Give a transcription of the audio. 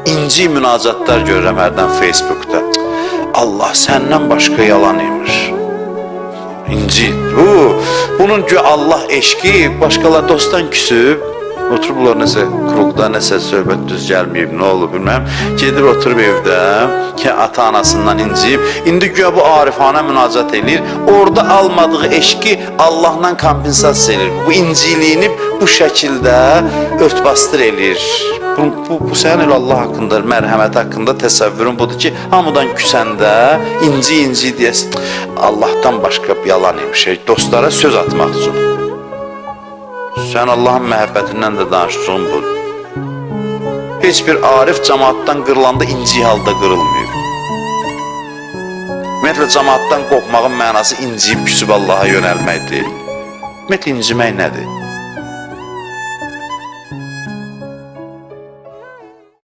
inci münacatlar görürəm hərdən Facebookda. Allah səndən başqa yalan imiş. İnci, bunun ki Allah eşki başqalar dostdan küsüb, oturublar nəsə kruqda, nəsə söhbət düz gəlməyib, nə olub bilməm. Gedir oturub evdə ki ata-anasından inciyib. İndi güya bu arifana münacat edir. Orada almadığı eşki Allah'dan kompensasiya edir. Bu inciliyini bu şəkildə örtbasdır edir. Bu sənin Allah haqqında, mərhəmət haqqında təsəvvürün budur ki, hamıdan küsəndə inci deyəsən, Allah'tan başqa yalan imiş, dostlara söz atmaq üçün. Sən Allahın məhəbbətindən də danışdığın budur. Heç bir arif cəmaatdan qırılanda inci halda qırılmıyor. Ümumiyyətlə, cəmaatdan qopmağın mənası inciyib küsüb Allaha yönəlmək deyil. Ümumiyyətlə, incimək nədir?